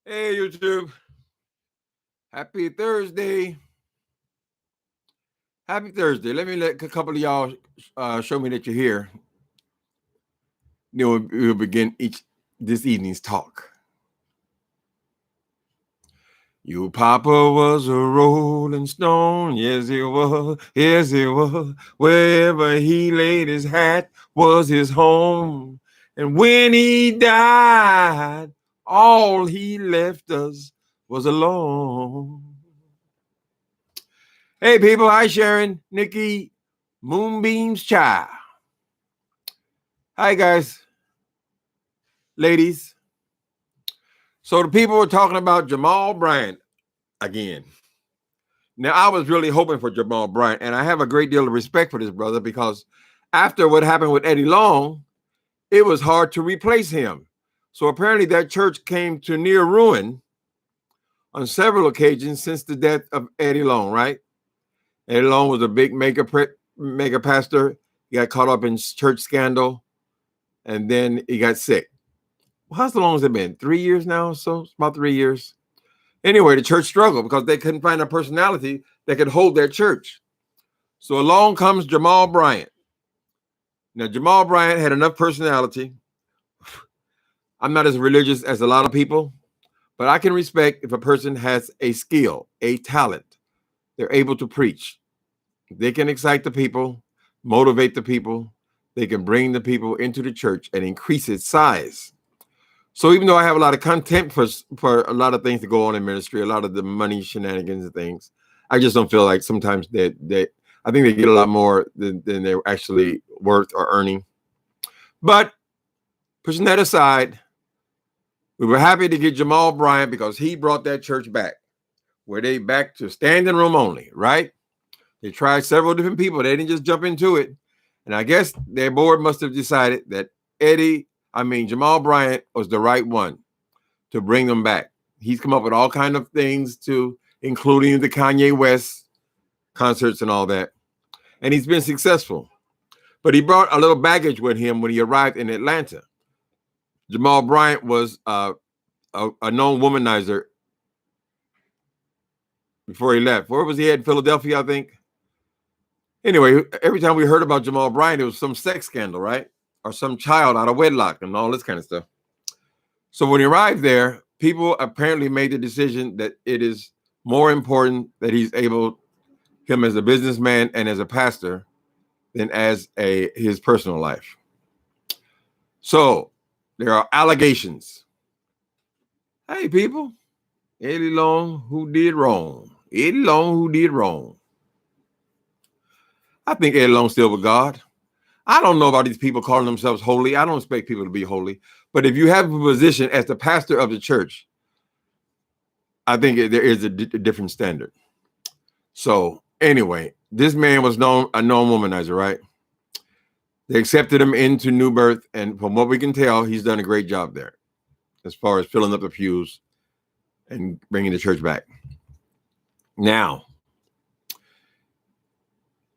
Hey, YouTube. Happy Thursday. Happy Thursday. Let me let a couple of y'all show me that you're here. Then we'll begin this evening's talk. Your papa was a rolling stone. Yes, he was. Yes, he was. Wherever he laid his hat was his home. And when he died, all he left us was alone. Hey, people. Hi, Sharon, Nikki, Moonbeam's Child. Hi, guys, ladies. So the people were talking about Jamal Bryant again. Now, I was really hoping for Jamal Bryant, and I have a great deal of respect for this brother because after what happened with Eddie Long, it was hard to replace him. So apparently that church came to near ruin on several occasions since the death of Eddie Long, right? Eddie Long was a big mega pastor. He got caught up in church scandal, and then he got sick. Well, how long has it been? 3 years now? So it's about 3 years. Anyway, the church struggled because they couldn't find a personality that could hold their church. So along comes Jamal Bryant. Now, Jamal Bryant had enough personality. I'm not as religious as a lot of people, but I can respect if a person has a skill, a talent. They're able to preach. They can excite the people, motivate the people. They can bring the people into the church and increase its size. So even though I have a lot of contempt for a lot of things that go on in ministry, a lot of the money shenanigans and things, I just don't feel like sometimes I think they get a lot more than they're actually worth or earning. But pushing that aside, we were happy to get Jamal Bryant because he brought that church back, where they back to standing room only, right? They tried several different people. They didn't just jump into it. And I guess their board must have decided that Jamal Bryant was the right one to bring them back. He's come up with all kinds of things including the Kanye West concerts and all that. And he's been successful. But he brought a little baggage with him when he arrived in Atlanta. Jamal Bryant was a known womanizer before he left. Where was he at? Philadelphia, I think. Anyway, every time we heard about Jamal Bryant, it was some sex scandal, right? Or some child out of wedlock and all this kind of stuff. So when he arrived there, people apparently made the decision that it is more important that him as a businessman and as a pastor than as his personal life. So there are allegations. Hey, people, Eddie Long, who did wrong? Eddie Long, who did wrong? I think Eddie Long's still with God. I don't know about these people calling themselves holy. I don't expect people to be holy. But if you have a position as the pastor of the church, I think there is a different standard. So anyway, this man was a known womanizer, right? They accepted him into New Birth, and from what we can tell, he's done a great job there as far as filling up the pews and bringing the church back. Now,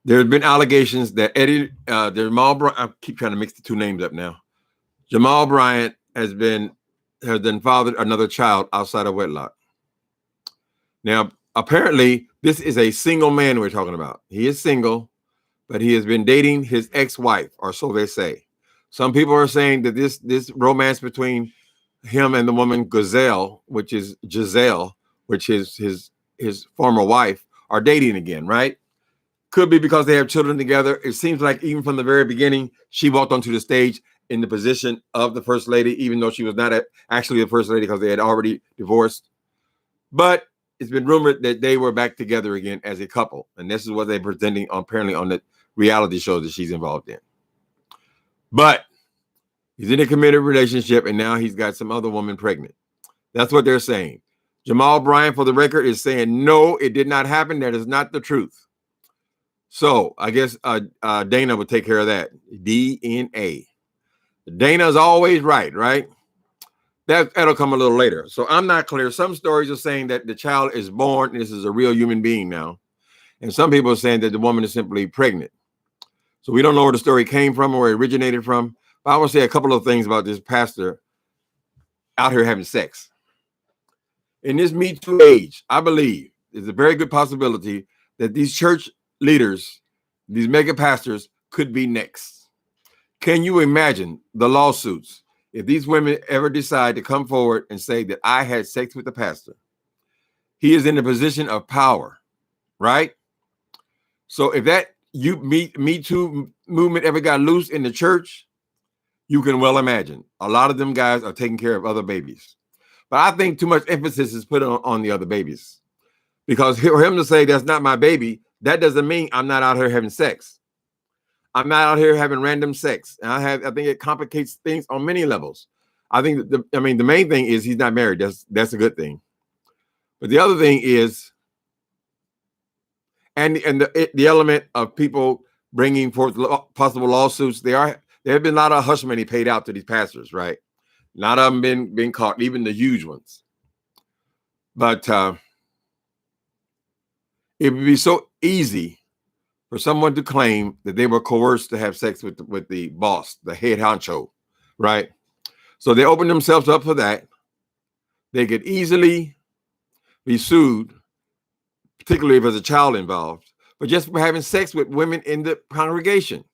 there have been allegations that Jamal Bryant, I keep trying to mix the two names up now. Jamal Bryant has then fathered another child outside of wedlock. Now, apparently, this is a single man we're talking about. He is single, but he has been dating his ex-wife, or so they say. Some people are saying that this romance between him and the woman Giselle, which is his former wife, are dating again, right? Could be because they have children together. It seems like even from the very beginning, she walked onto the stage in the position of the first lady, even though she was not actually the first lady because they had already divorced. But it's been rumored that they were back together again as a couple. And this is what they're presenting apparently on the reality shows that she's involved in. But he's in a committed relationship, and now he's got some other woman pregnant. That's what they're saying. Jamal Bryant, for the record, is saying, no, it did not happen. That is not the truth. So I guess Dana would take care of that. DNA. Dana's always right, right? That'll come a little later. So I'm not clear. Some stories are saying that the child is born. This is a real human being now. And some people are saying that the woman is simply pregnant. So we don't know where the story came from or where it originated from. But I want to say a couple of things about this pastor out here having sex. In this Me Too age, I believe there's a very good possibility that these church leaders, these mega pastors, could be next. Can you imagine the lawsuits if these women ever decide to come forward and say that I had sex with the pastor? He is in a position of power, right? So if that Me Too movement ever got loose in the church, you can well imagine a lot of them guys are taking care of other babies. But I think too much emphasis is put on the other babies, because for him to say that's not my baby, that doesn't mean I'm not out here having sex. I'm not out here having random sex. And I think it complicates things on many levels. I think the main thing is he's not married. That's a good thing. But the other thing is, and the element of people bringing forth possible lawsuits, there have been a lot of hush money paid out to these pastors, right? A lot of them been caught, even the huge ones. But it would be so easy for someone to claim that they were coerced to have sex with the boss, the head honcho, right? So they open themselves up for that. They could easily be sued, particularly if there's a child involved, but just for having sex with women in the congregation.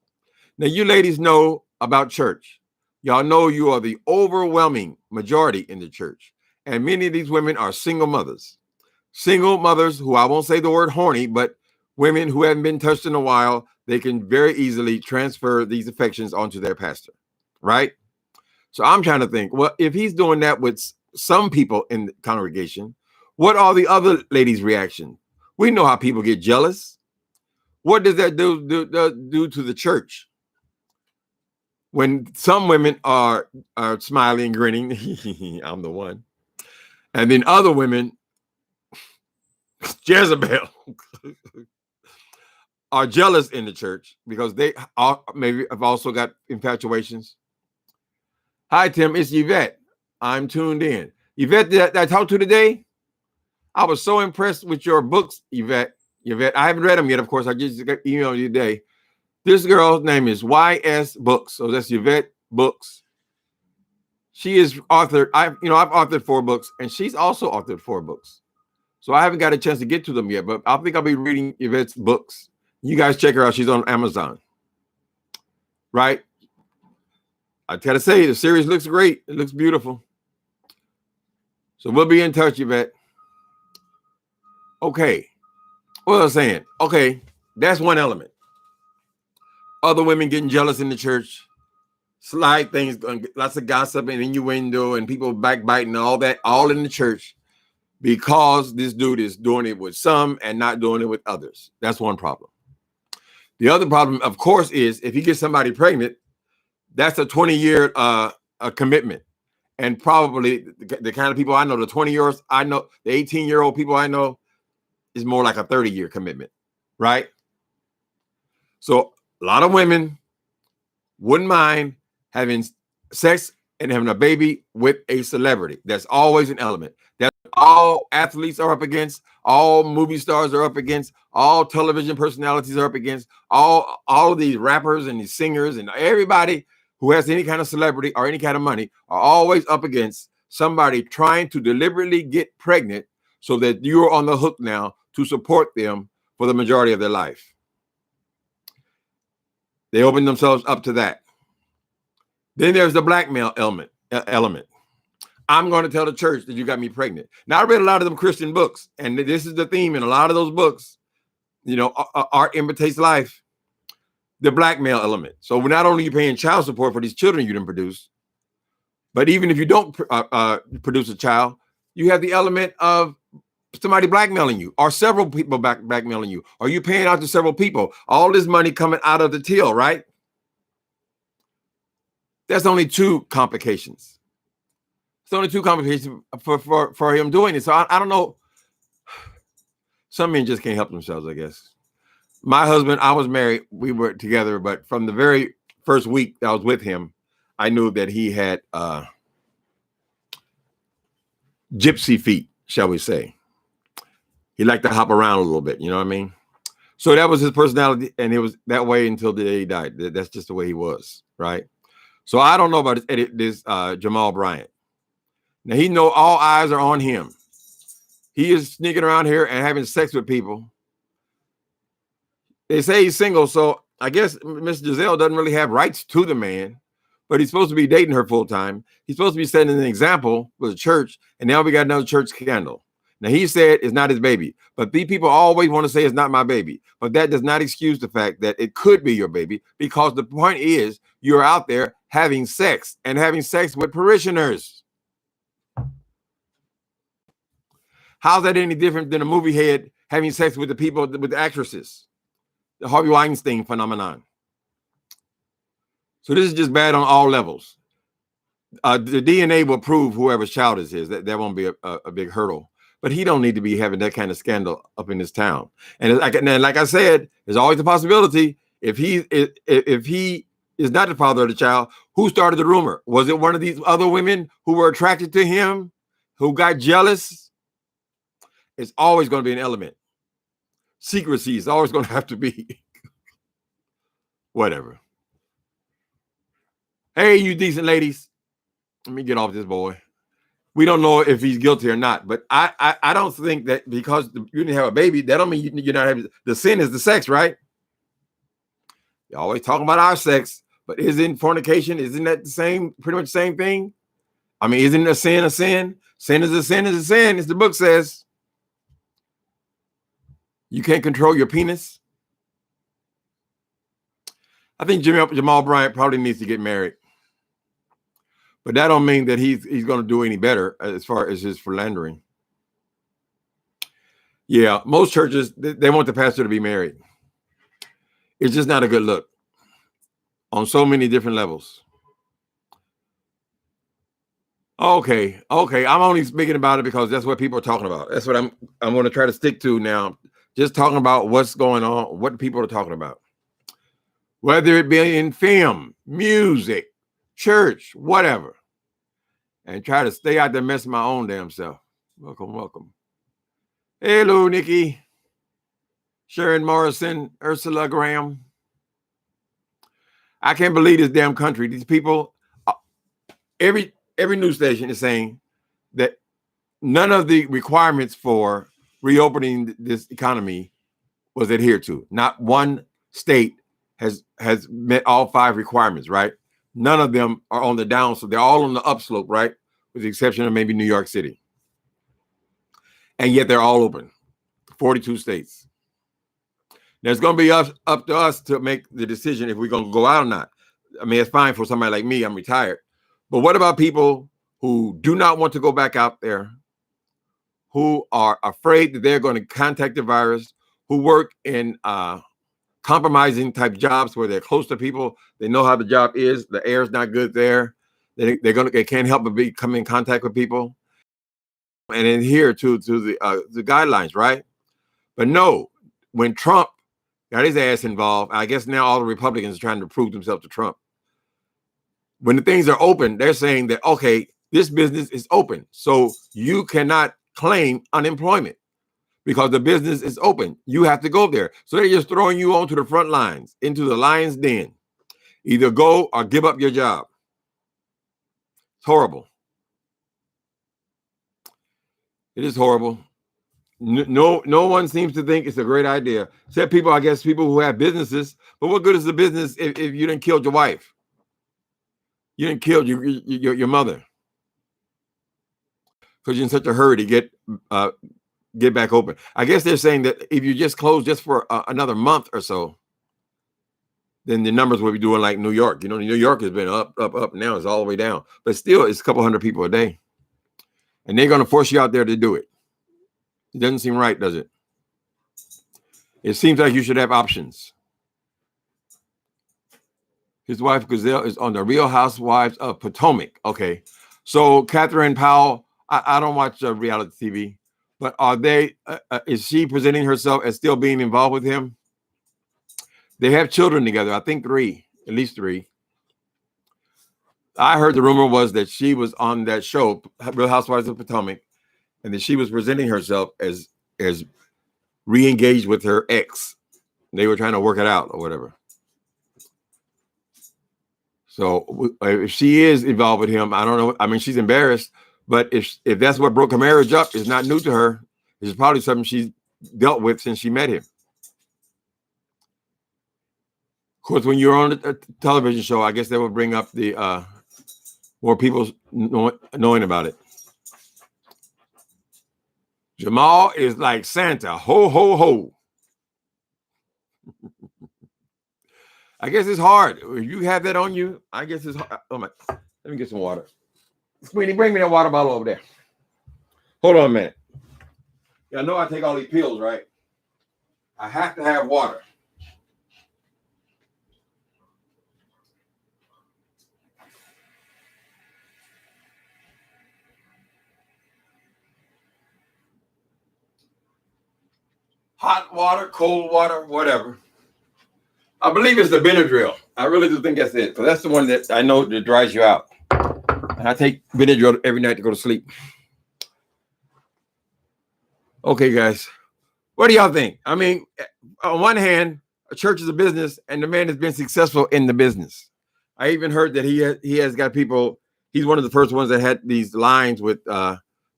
Now, you ladies know about church. Y'all know you are the overwhelming majority in the church. And many of these women are single mothers. Single mothers who, I won't say the word horny, but women who haven't been touched in a while, they can very easily transfer these affections onto their pastor, right? So I'm trying to think, well, if he's doing that with some people in the congregation, what are the other ladies' reaction? We know how people get jealous. What does that do to the church? When some women are smiling and grinning, I'm the one. And then other women, Jezebel, are jealous in the church because they maybe have also got infatuations. Hi, Tim, it's Yvette. I'm tuned in. Yvette, that I talked to today, I was so impressed with your books, Yvette. I haven't read them yet, of course. I just got emailed you today. This girl's name is YS Books. So that's Yvette Books. She is authored. I've authored 4 books, and she's also authored 4 books. So I haven't got a chance to get to them yet, but I think I'll be reading Yvette's books. You guys check her out. She's on Amazon. Right? I gotta say, the series looks great. It looks beautiful. So we'll be in touch, Yvette. Okay. What was I saying? Okay, that's one element. Other women getting jealous in the church, slight things, lots of gossip and innuendo and people backbiting and all that, all in the church, because this dude is doing it with some and not doing it with others. That's one problem. The other problem, of course, is if he gets somebody pregnant, that's a 20-year commitment. And probably the kind of people I know, the 20-year-olds I know, the 18-year-old people I know, is more like a 30-year commitment, right? So a lot of women wouldn't mind having sex and having a baby with a celebrity. That's always an element. That's all athletes are up against, all movie stars are up against, all television personalities are up against, all of these rappers and these singers and everybody who has any kind of celebrity or any kind of money are always up against somebody trying to deliberately get pregnant so that you're on the hook now to support them for the majority of their life. They open themselves up to that. Then there's the blackmail element. I'm going to tell the church that you got me pregnant. Now, I read a lot of them Christian books, and this is the theme in a lot of those books. Art imitates life. The blackmail element. So not only are you paying child support for these children you didn't produce, but even if you don't produce a child, you have the element of somebody blackmailing you, or several people blackmailing you, or you paying out to several people. All this money coming out of the till, right? That's only 2 complications. It's only 2 complications for him doing it. So I don't know. Some men just can't help themselves, I guess. My husband, I was married. We were together, but from the very first week that I was with him, I knew that he had gypsy feet, shall we say. He liked to hop around a little bit, you know what I mean? So that was his personality, and it was that way until the day he died. That's just the way he was, right? So I don't know about this Jamal Bryant. Now, he know all eyes are on him. He is sneaking around here and having sex with people. They say he's single, so I guess Miss Giselle doesn't really have rights to the man, but he's supposed to be dating her full time. He's supposed to be setting an example for the church, and now we got another church scandal. Now, he said it's not his baby, but these people always want to say it's not my baby. But that does not excuse the fact that it could be your baby, because the point is you're out there having sex with parishioners. How's that any different than a movie head having sex with the people, with the actresses? The Harvey Weinstein phenomenon. So this is just bad on all levels. The DNA will prove whoever's child is his. That won't be a big hurdle. But he don't need to be having that kind of scandal up in this town. And like I said, there's always a possibility if he is not the father of the child, who started the rumor? Was it one of these other women who were attracted to him, who got jealous? It's always going to be an element. Secrecy is always going to have to be. Whatever. Hey, you decent ladies. Let me get off this boy. We don't know if he's guilty or not, but I don't think that because you didn't have a baby, that don't mean you're not having. The sin is the sex, right? You're always talking about our sex, but isn't fornication, isn't that the same, pretty much the same thing? I mean, isn't a sin a sin? Sin is a sin is a sin, as the book says. You can't control your penis. I think Jamal Bryant probably needs to get married. But that don't mean that he's going to do any better as far as his philandering. Yeah, most churches, they want the pastor to be married. It's just not a good look on so many different levels. Okay. I'm only speaking about it because that's what people are talking about. That's what I'm going to try to stick to now. Just talking about what's going on, what people are talking about. Whether it be in film, music, church, whatever. And try to stay out there messing my own damn self. Welcome. Hello, Nikki. Sharon Morrison, Ursula Graham. I can't believe this damn country. These people, every news station is saying that none of the requirements for reopening this economy was adhered to. Not one state has met all 5 requirements, right? None of them are on the down, so they're all on the upslope, right? With the exception of maybe New York City. And yet they're all open. 42 states. Now it's going to be up to us to make the decision if we're going to go out or not. I mean, it's fine for somebody like me. I'm retired. But what about people who do not want to go back out there, who are afraid that they're going to contact the virus, who work in compromising type jobs where they're close to people, they know how the job is, the air is not good there, they can't help but come in contact with people and adhere to the guidelines, right? But no, when Trump got his ass involved, I guess now all the Republicans are trying to prove themselves to Trump. When the things are open, they're saying that, okay, this business is open, so you cannot claim unemployment. Because the business is open. You have to go there. So they're just throwing you onto the front lines, into the lion's den. Either go or give up your job. It's horrible. It is horrible. No one seems to think it's a great idea. Except people, I guess, people who have businesses. But what good is the business if you didn't kill your wife? You didn't kill your mother. Because you're in such a hurry to get back open. I guess they're saying that if you just close just for another month or so, then the numbers will be doing like New York. You know, New York has been up. Now it's all the way down. But still, it's a couple hundred people a day. And they're going to force you out there to do it. It doesn't seem right, does it? It seems like you should have options. His wife, Gazelle, is on the Real Housewives of Potomac. Okay. So Catherine Powell, I don't watch reality TV. But are they? Is she presenting herself as still being involved with him? They have children together. I think 3, at least 3. I heard the rumor was that she was on that show, Real Housewives of Potomac, and that she was presenting herself as re-engaged with her ex. They were trying to work it out or whatever. So if she is involved with him, I don't know. I mean, she's embarrassed. But if that's what broke her marriage up, it's not new to her. It's probably something she's dealt with since she met him. Of course, when you're on a television show, I guess that would bring up the more people knowing about it. Jamal is like Santa. Ho, ho, ho. I guess it's hard. If you have that on you, I guess it's hard. Oh my, let me get some water. Sweetie, bring me that water bottle over there. Hold on a minute. I know I take all these pills, right? I have to have water. Hot water, cold water, whatever. I believe it's the Benadryl. I really do think that's it. Because that's the one that I know that dries you out. And I take Benadryl every night to go to sleep. Okay, guys. What do y'all think? I mean, on one hand, a church is a business, and the man has been successful in the business. I even heard that he has got people. He's one of the first ones that had these lines with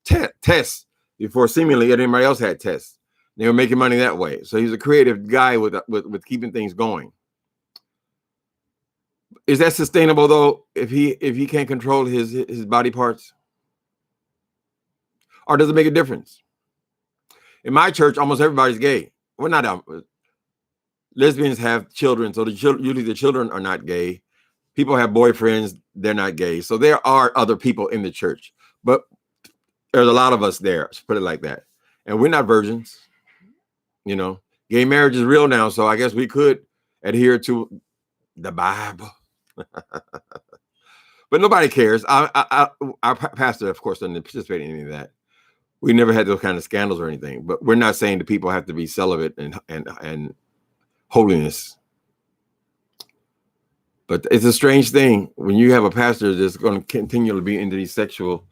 tests before seemingly anybody else had tests. They were making money that way. So he's a creative guy with keeping things going. Is that sustainable though? If he can't control his body parts, or does it make a difference? In my church, almost everybody's gay. We're not lesbians have children, so usually the children are not gay. People have boyfriends, they're not gay. So there are other people in the church, but there's a lot of us there. Let's put it like that. And we're not virgins. You know, gay marriage is real now, so I guess we could adhere to the Bible. But nobody cares. Our pastor, of course, doesn't participate in any of that. We never had those kind of scandals or anything. But we're not saying that people have to be celibate and holiness. But it's a strange thing when you have a pastor that's going to continually be into these sexual.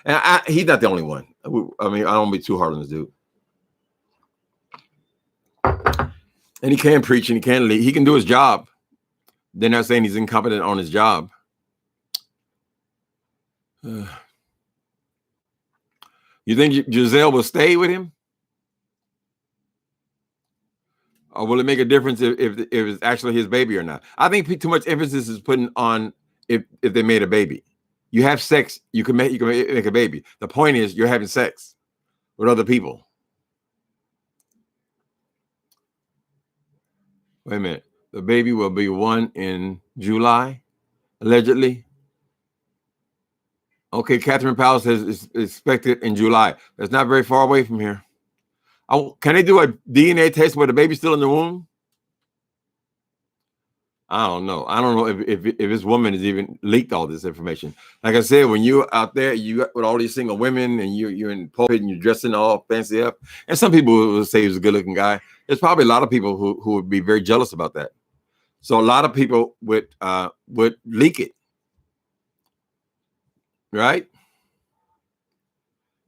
And he's not the only one. I mean, I don't be too hard on this dude. And he can preach and he can lead. He can do his job. They're not saying he's incompetent on his job. You think Giselle will stay with him? Or will it make a difference if it's actually his baby or not? I think too much emphasis is putting on if they made a baby. You have sex, you can make a baby. The point is you're having sex with other people. Wait a minute. The baby will be 1 in July, allegedly. Okay, Catherine Powell says it's expected in July. That's not very far away from here. Can they do a DNA test where the baby's still in the womb? I don't know. I don't know if this woman has even leaked all this information. Like I said, when you're out there, you got with all these single women, and you're in the pulpit and you're dressing all fancy up. And some people will say he's a good-looking guy. There's probably a lot of people who would be very jealous about that. So a lot of people would leak it, right?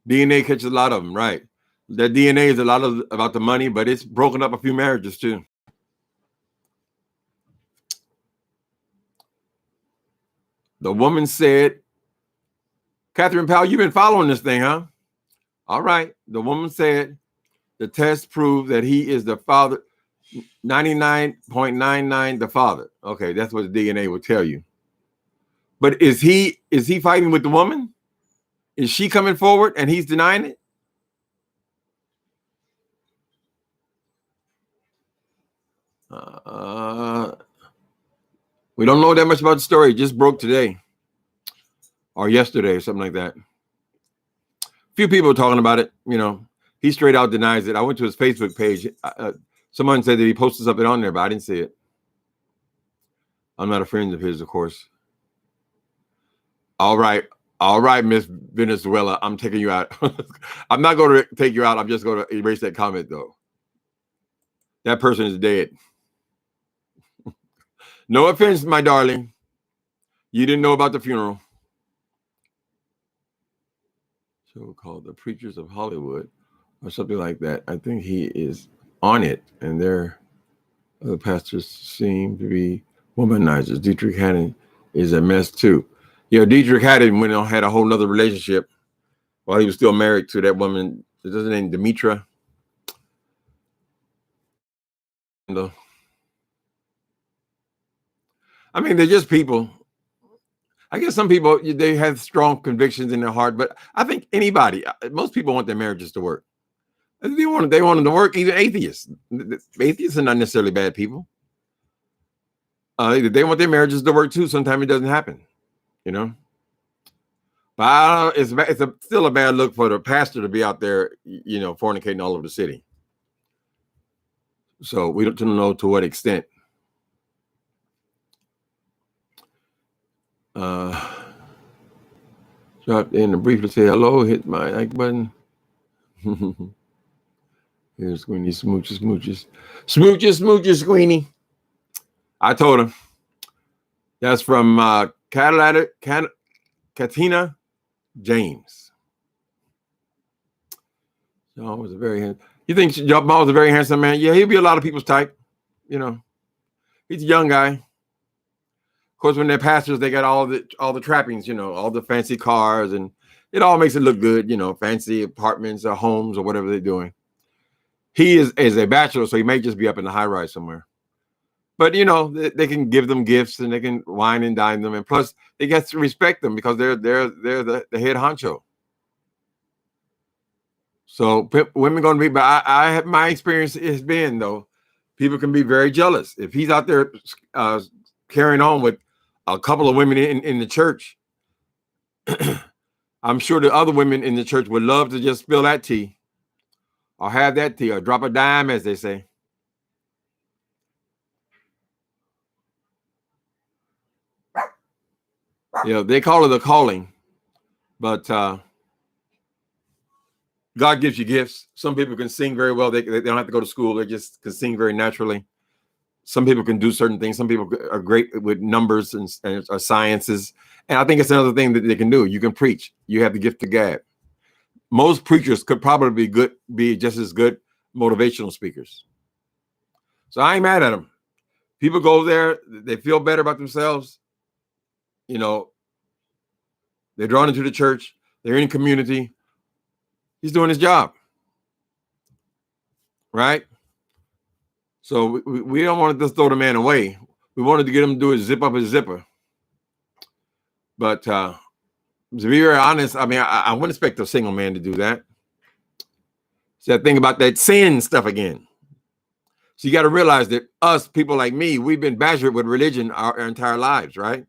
DNA catches a lot of them, right? That DNA is a lot about the money, but it's broken up a few marriages too. The woman said, Catherine Powell, you've been following this thing, huh? All right. The woman said the test proved that he is the father, 99.99 the father. Okay, that's what the DNA will tell you. But is he fighting with the woman? Is she coming forward and he's denying it? We don't know that much about the story. It just broke today or yesterday or something like that. A few people are talking about it. You know, he straight out denies it. I went to his Facebook page. Someone said that he posted something on there, but I didn't see it. I'm not a friend of his, of course. All right, Miss Venezuela, I'm taking you out. I'm not going to take you out. I'm just going to erase that comment, though. That person is dead. No offense, my darling. You didn't know about the funeral. Show called The Preachers of Hollywood or something like that. I think he is on it, and their other pastors seem to be womanizers. Dietrich Haddon is a mess, too. Yeah, Dietrich Haddon had a whole nother relationship while he was still married to that woman, There's a name Demetra. I mean, they're just people. I guess some people, they have strong convictions in their heart, but I think anybody, most people want their marriages to work. They want them to work. Even atheists. Atheists are not necessarily bad people. They want their marriages to work too. Sometimes it doesn't happen, you know. But it's still a bad look for the pastor to be out there, you know, fornicating all over the city. So we don't know to what extent. Drop in and briefly say hello, hit my like button. Here's Squeenie, smooches, Squeenie. I told him. That's from Katina James. Jamal was a very handsome. You think Jamal was a very handsome man? Yeah, he'd be a lot of people's type. You know, he's a young guy. Of course, when they're pastors, they got all the trappings. You know, all the fancy cars, and it all makes it look good. You know, fancy apartments or homes or whatever they're doing. He is a bachelor, so he may just be up in the high rise somewhere. But, you know, they can give them gifts and they can wine and dine them. And plus, they get to respect them because they're the head honcho. So women going to be, but I have, my experience has been, though, people can be very jealous. If he's out there carrying on with a couple of women in the church, I'm sure the other women in the church would love to just spill that tea or have that tea or drop a dime, as they say. You know, they call it a calling, but God gives you gifts. Some people can sing very well. They don't have to go to school. They just can sing very naturally. Some people can do certain things. Some people are great with numbers and sciences. And I think it's another thing that they can do. You can preach. You have the gift of gab. Most preachers could probably be just as good motivational speakers. So I ain't mad at them. People go there. They feel better about themselves. You know, they're drawn into the church. They're in community. He's doing his job. Right? So we don't want to just throw the man away. We wanted to get him to do his zip up his zipper. But to be very honest, I mean, I wouldn't expect a single man to do that. So that thing about that sin stuff again. So you got to realize that us, people like me, we've been badgered with religion our entire lives, right?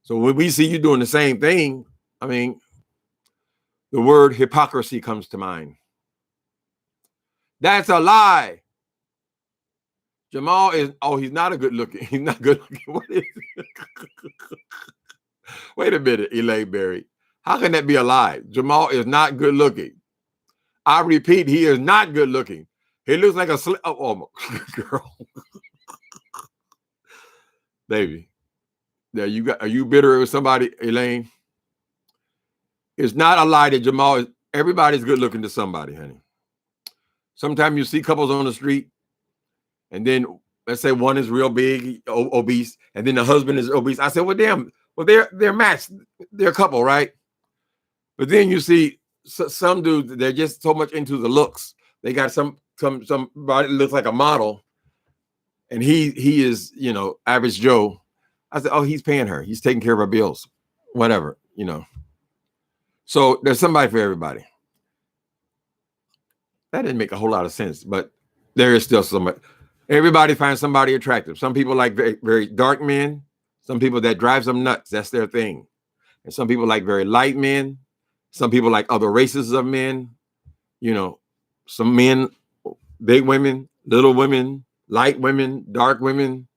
So when we see you doing the same thing, I mean, the word hypocrisy comes to mind. That's a lie. Jamal is, he's not a good looking. He's not good looking. What is it? Wait a minute, Elaine Berry. How can that be a lie? Jamal is not good looking. I repeat, he is not good looking. He looks like a girl. Baby. Now are you bitter with somebody, Elaine? It's not a lie that Jamal is, everybody's good looking to somebody, honey. Sometimes you see couples on the street, and then let's say one is real big, obese, and then the husband is obese. I said, well, damn, they're matched. They're a couple, right? But then you see some dudes, they're just so much into the looks. They got somebody that looks like a model, and he is, you know, average Joe. I said, oh, he's paying her. He's taking care of her bills, whatever, you know. So there's somebody for everybody. That didn't make a whole lot of sense, but there is still somebody. Everybody finds somebody attractive. Some people like very, very dark men. Some people that drives them nuts. That's their thing. And some people like very light men. Some people like other races of men. You know, some men, big women, little women, light women, dark women.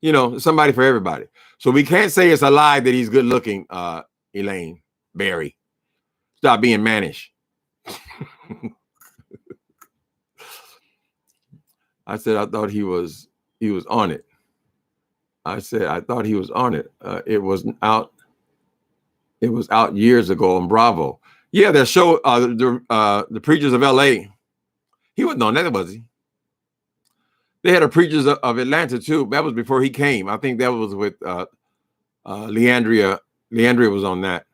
You know, somebody for everybody. So we can't say it's a lie that he's good looking, Elaine Berry. Stop being mannish. I said, I thought he was on it. I said, I thought he was on it. It was out years ago on Bravo. Yeah, that show, the Preachers of LA. He wasn't on that, was he? They had a Preachers of Atlanta too. That was before he came. I think that was with Leandria. Leandria was on that.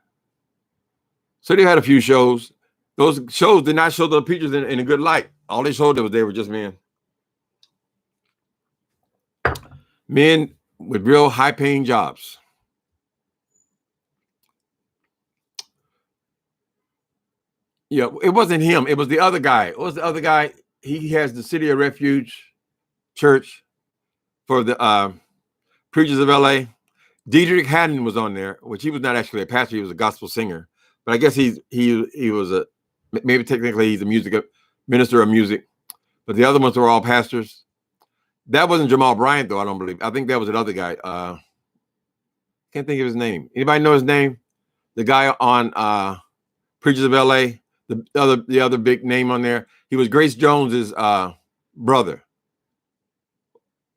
So they had a few shows. Those shows did not show the preachers in a good light. All they showed was they were just men with real high-paying jobs. Yeah, it wasn't him. It was the other guy. What was the other guy? He has the City of Refuge Church for the Preachers of LA. Diedrich Haddon was on there, which he was not actually a pastor. He was a gospel singer. But I guess he was maybe technically he's a minister of music. But the other ones were all pastors. That wasn't Jamal Bryant, though, I don't believe. I think that was another guy. Can't think of his name. Anybody know his name? The guy on Preachers of LA, the other big name on there. He was Grace Jones's brother.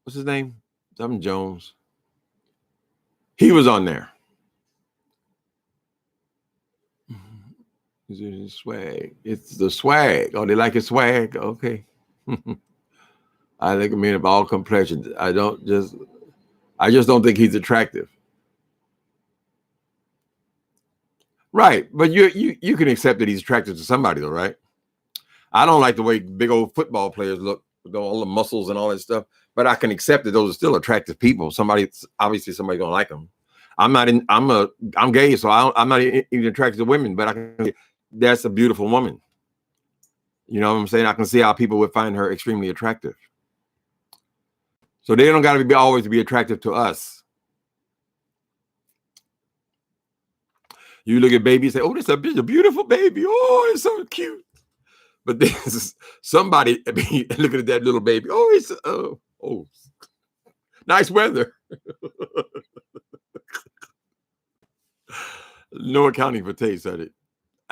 What's his name? Something Jones. He was on there. Swag. It's the swag. Oh, they like his swag. Okay. I think a man of all complexions. I just don't think he's attractive. Right, but you can accept that he's attractive to somebody, though, right? I don't like the way big old football players look with all the muscles and all that stuff, but I can accept that those are still attractive people. Somebody's gonna like them. I'm gay, so I'm not even attracted to women, but I can. That's a beautiful woman. You know what I'm saying? I can see how people would find her extremely attractive. So they don't got to always be attractive to us. You look at babies, say, "Oh, this is a beautiful baby. Oh, it's so cute." But there's somebody looking at that little baby. Oh, it's nice weather. No accounting for taste, are it?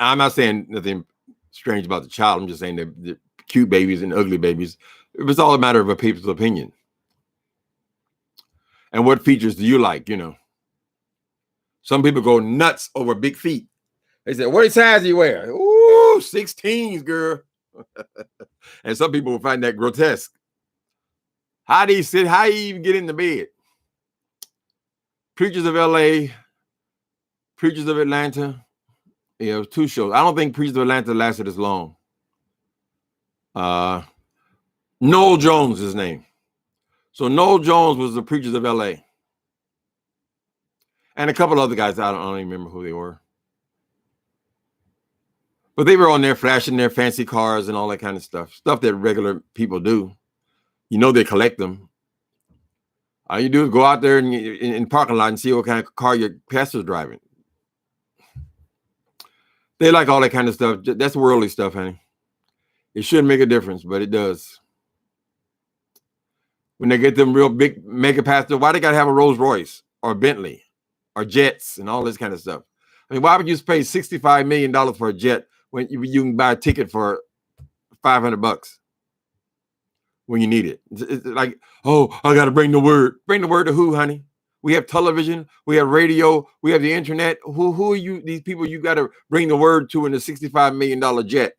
I'm not saying nothing strange about the child. I'm just saying that the cute babies and ugly babies. It's all a matter of a people's opinion. And what features do you like? You know, some people go nuts over big feet. They say, "What size do you wear?" Ooh, 16s, girl. And some people will find that grotesque. How do you sit? How do you even get in the bed? Preachers of LA, Preachers of Atlanta. Yeah, it was 2 shows. I don't think Preachers of Atlanta lasted as long. Noel Jones is his name. So Noel Jones was the Preachers of LA. And a couple other guys, I don't even remember who they were. But they were on there flashing their fancy cars and all that kind of stuff. Stuff that regular people do. You know they collect them. All you do is go out there in the parking lot and see what kind of car your pastor's driving. They like all that kind of stuff. That's worldly stuff, honey. It shouldn't make a difference, but it does. When they get them real big mega pastor, why they got to have a Rolls Royce or a Bentley or jets and all this kind of stuff? I mean, why would you pay $65 million for a jet when you can buy a ticket for $500 when you need it? It's like, oh, I got to bring the word. Bring the word to who, honey? We have television, we have radio, we have the internet. Who are you? These people you got to bring the word to in a $65 million jet.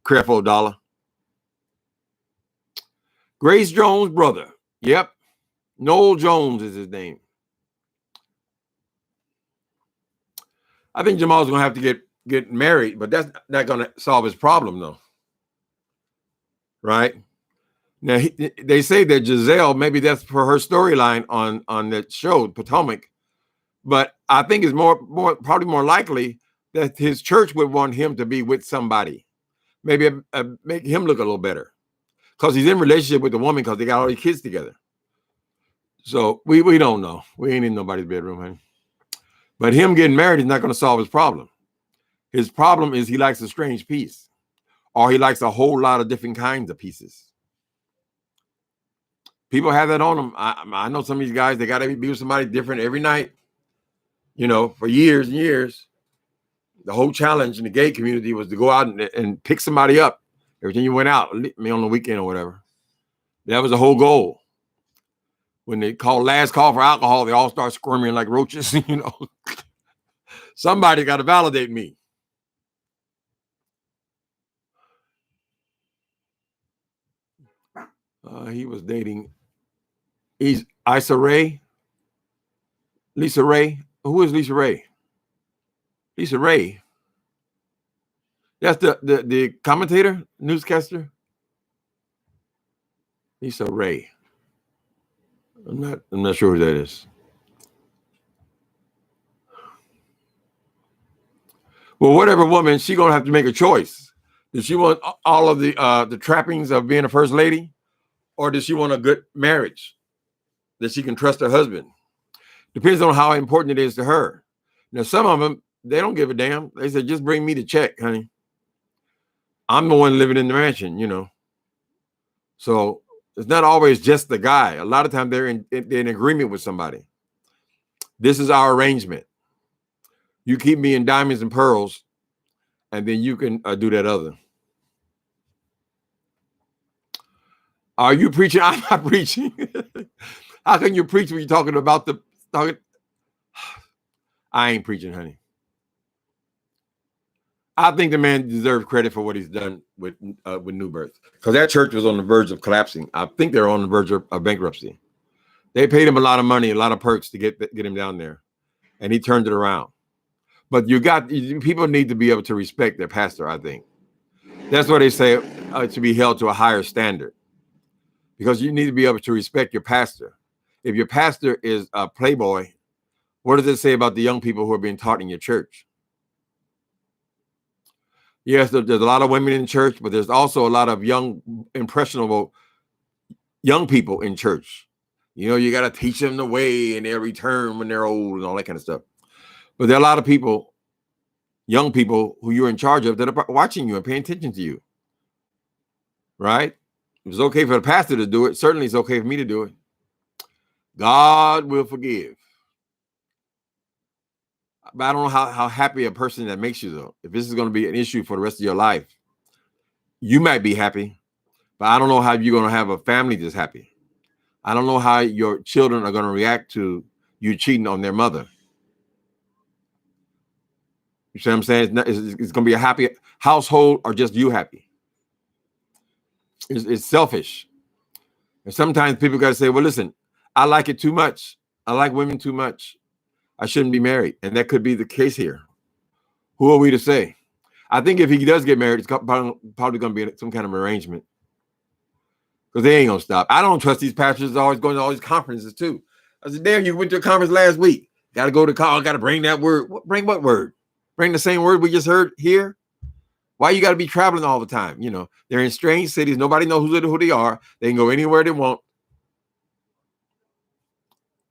Creflo Dollar. Grace Jones' brother. Yep. Noel Jones is his name. I think Jamal's going to have to get married, but that's not going to solve his problem, though. Right? Now, they say that Giselle, maybe that's for her storyline on that show, Potomac. But I think it's probably more likely that his church would want him to be with somebody. Maybe make him look a little better. Because he's in relationship with the woman because they got all these kids together. So we don't know. We ain't in nobody's bedroom, honey. But him getting married is not going to solve his problem. His problem is he likes a strange piece. Or he likes a whole lot of different kinds of pieces. People have that on them. I know some of these guys, they got to be with somebody different every night, you know, for years and years. The whole challenge in the gay community was to go out and pick somebody up every time you went out, on the weekend or whatever. That was the whole goal. When they call last call for alcohol, they all start squirming like roaches, you know. Somebody got to validate me. He was dating Issa Rae. Lisa Rae. Who is Lisa Rae? Lisa Rae. That's the commentator, newscaster. Lisa Ray. I'm not sure who that is. Well, whatever woman, she gonna have to make a choice. Does she want all of the trappings of being a first lady, or does she want a good marriage that she can trust her husband? Depends on how important it is to her. Now, some of them, they don't give a damn. They say, just bring me the check, honey. I'm the one living in the mansion, you know. So it's not always just the guy. A lot of times they're in agreement with somebody. This is our arrangement. You keep me in diamonds and pearls, and then you can do that other. Are you preaching? I'm not preaching. How can you preach when you're talking about the talking? I ain't preaching, honey. I think the man deserves credit for what he's done with New Birth, because that church was on the verge of collapsing. I think they're on the verge of bankruptcy. They paid him a lot of money, a lot of perks to get him down there, and he turned it around. But people need to be able to respect their pastor. I think that's why they say to be held to a higher standard, because you need to be able to respect your pastor. If your pastor is a playboy, what does it say about the young people who are being taught in your church? Yes, there's a lot of women in church, but there's also a lot of young, impressionable young people in church. You know, you got to teach them the way and they'll return when they're old and all that kind of stuff. But there are a lot of people, young people who you're in charge of, that are watching you and paying attention to you. Right? If it's okay for the pastor to do it, certainly it's okay for me to do it. God will forgive. But I don't know how happy a person that makes you, though. If this is going to be an issue for the rest of your life, you might be happy, but I don't know how you're going to have a family that's happy. I don't know how your children are going to react to you cheating on their mother. You see what I'm saying? It's going to be a happy household, or just you happy. It's selfish. And sometimes people got to say, well, listen, I like it too much. I like women too much. I shouldn't be married. And that could be the case here. Who are we to say? I think if he does get married, it's probably going to be some kind of arrangement, because they ain't going to stop. I don't trust these pastors always going to all these conferences too. I said, damn, you went to a conference last week. Got to go to call. Got to bring that word. Bring what word? Bring the same word we just heard here? Why you got to be traveling all the time? You know, they're in strange cities. Nobody knows who they are. They can go anywhere they want.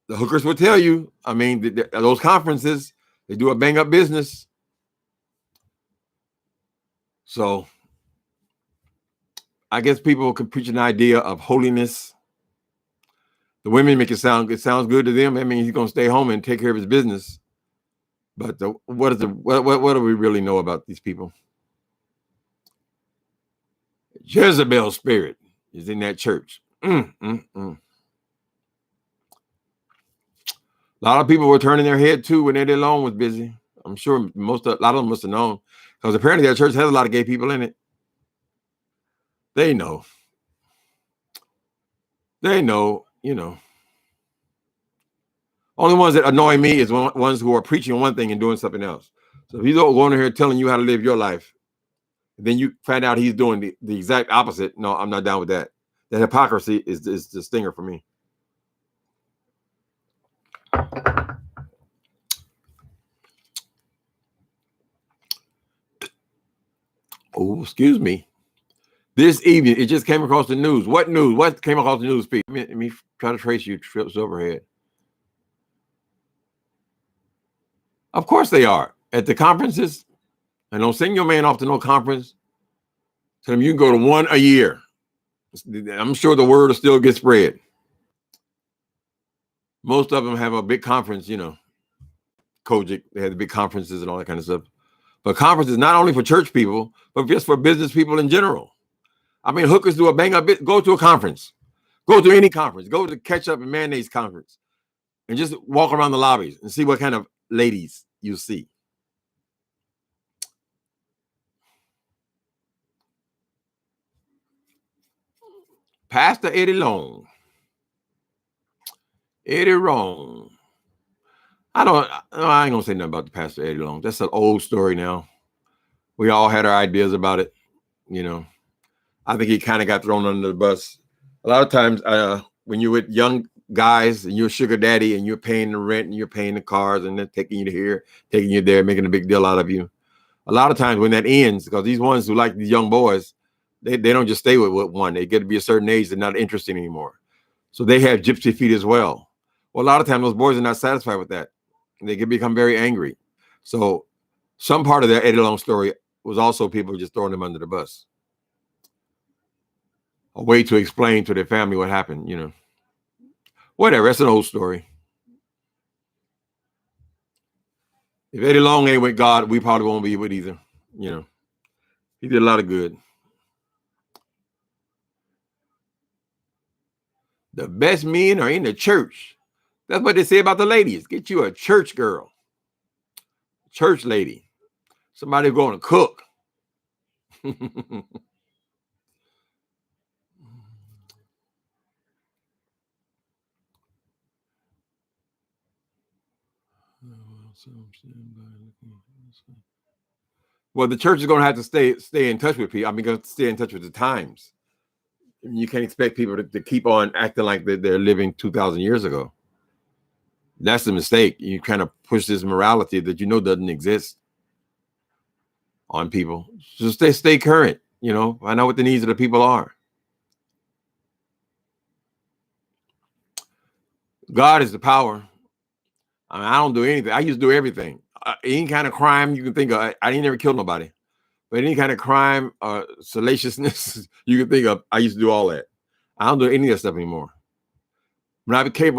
The hookers will tell you, I mean, those conferences, they do a bang up business. So I guess people can preach an idea of holiness. The women make it sounds good to them. I mean, he's going to stay home and take care of his business. But what do we really know about these people? Jezebel's spirit is in that church. A lot of people were turning their head too when Eddie Long was busy. I'm sure a lot of them must have known, because apparently that church has a lot of gay people in it. They know, you know. Only ones that annoy me is ones who are preaching one thing and doing something else. So if he's going here telling you how to live your life, then you find out he's doing the exact opposite. No, I'm not down with that. The hypocrisy is the stinger for me. Oh, excuse me. This evening, it just came across the news. What news? What came across the news, Pete? Let me try to trace you, trips overhead. Of course they are. At the conferences, and don't send your man off to no conference. Tell him you can go to one a year. I'm sure the word will still get spread. Most of them have a big conference, you know. Kojic, they have the big conferences and all that kind of stuff. But conferences not only for church people, but just for business people in general. I mean, hookers do a bang up bit. Go to a conference. Go to any conference. Go to Ketchup and Mayonnaise conference. And just walk around the lobbies and see what kind of ladies you see. Pastor Eddie Long. Eddie Long. I ain't gonna say nothing about the Pastor Eddie Long. That's an old story now. We all had our ideas about it. You know, I think he kind of got thrown under the bus. A lot of times, when you're with young guys and you're a sugar daddy and you're paying the rent and you're paying the cars and they're taking you to here, taking you there, making a big deal out of you. A lot of times when that ends, because these ones who like these young boys, they don't just stay with one. They get to be a certain age, they're not interested anymore. So they have gypsy feet as well. Well, a lot of times those boys are not satisfied with that. They can become very angry. So some part of that Eddie Long story was also people just throwing them under the bus. A way to explain to their family what happened, you know. Whatever, that's an old story. If Eddie Long ain't with God, we probably won't be with either. You know, he did a lot of good. The best men are in the church. That's what they say about the ladies. Get you a church girl, church lady, somebody going to cook. Well, the church is going to have to stay in touch with people. I mean, going to stay in touch with the times. You can't expect people to keep on acting like they're living 2,000 years ago. That's the mistake. You kind of push this morality that you know doesn't exist on people. Just stay current. You know, find out what the needs of the people are. God is the power. I mean, I don't do anything. I used to do everything. Any kind of crime you can think of. I didn't ever kill nobody. But any kind of crime or salaciousness you can think of, I used to do all that. I don't do any of that stuff anymore. When I became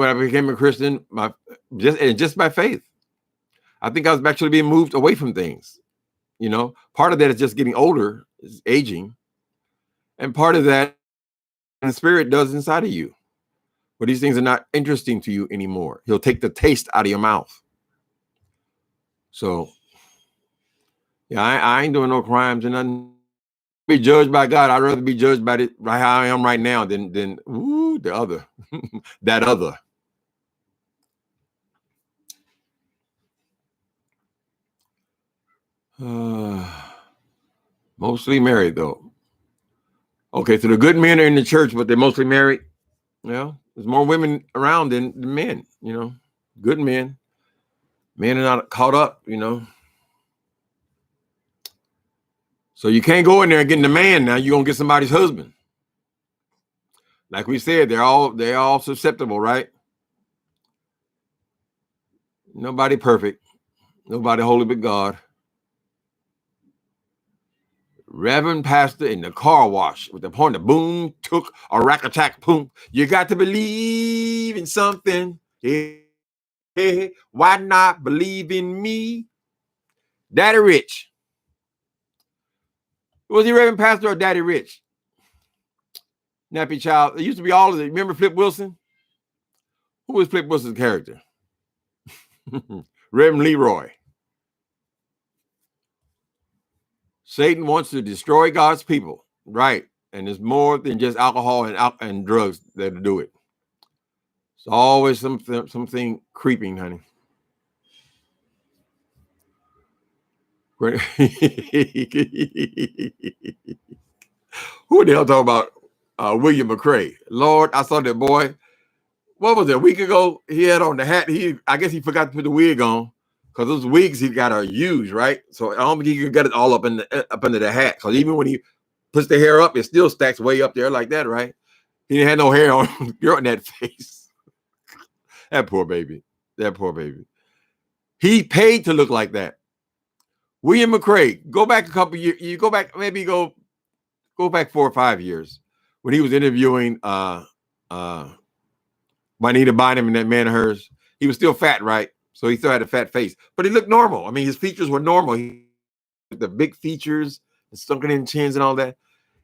a Christian, just by faith, I think I was actually being moved away from things. You know, part of that is just getting older, is aging, and part of that the Spirit does inside of you. But these things are not interesting to you anymore. He'll take the taste out of your mouth. So, yeah, I ain't doing no crimes and nothing. Be judged by God. I'd rather be judged by it right how I am right now than the other, that other. Mostly married though. Okay, so the good men are in the church, but they're mostly married. Well, there's more women around than men. You know, good men. Men are not caught up. You know. So you can't go in there and get the man now. You're gonna get somebody's husband. Like we said, they're all susceptible, right? Nobody perfect. Nobody holy but God. Reverend pastor in the car wash with the point of boom, took a rack attack, boom. You got to believe in something. Hey, why not believe in me? Daddy Rich. Was he Reverend Pastor or Daddy Rich? Nappy Child. It used to be all of it. Remember Flip Wilson? Who was Flip Wilson's character? Reverend Leroy. Satan wants to destroy God's people, right? And it's more than just alcohol and drugs that do it. It's always something creeping, honey. Who the hell talking about William McCrae? Lord, I saw that boy. What was it? A week ago, he had on the hat. I guess he forgot to put the wig on because those wigs he got are huge, right? So I don't think he could get it all up under the hat. Because even when he puts the hair up, it still stacks way up there like that, right? He didn't have no hair on that face. That poor baby. That poor baby. He paid to look like that. William McCrae, go back a couple years. You go back, maybe go back 4 or 5 years when he was interviewing Juanita Bynum and that man of hers. He was still fat, right? So he still had a fat face, but he looked normal. I mean, his features were normal. He had the big features, the sunken in chins and all that.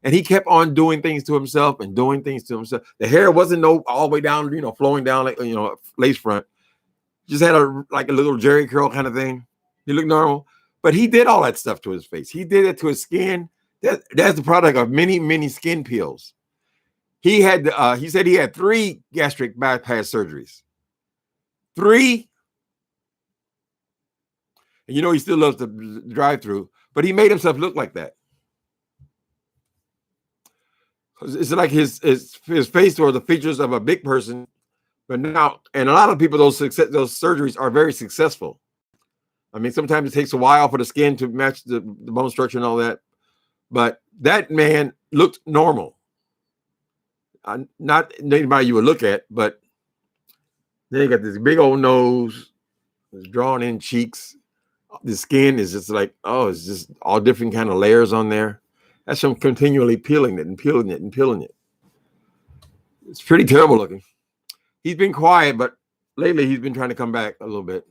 And he kept on doing things to himself and doing things to himself. The hair wasn't all the way down, flowing down like, lace front. Just had a little Jerry curl kind of thing. He looked normal, but he did all that stuff to his face. He did it to his skin. That's the product of many, many skin peels. He said he had 3 gastric bypass surgeries. 3. And you know he still loves the drive-through, but he made himself look like that. It's like his face or the features of a big person. But now, and a lot of people, those surgeries are very successful. I mean, sometimes it takes a while for the skin to match the bone structure and all that. But that man looked normal. Not anybody you would look at, but then you got this big old nose, drawn in cheeks. The skin is just like, oh, it's just all different kind of layers on there. That's from continually peeling it and peeling it and peeling it. It's pretty terrible looking. He's been quiet, but lately he's been trying to come back a little bit.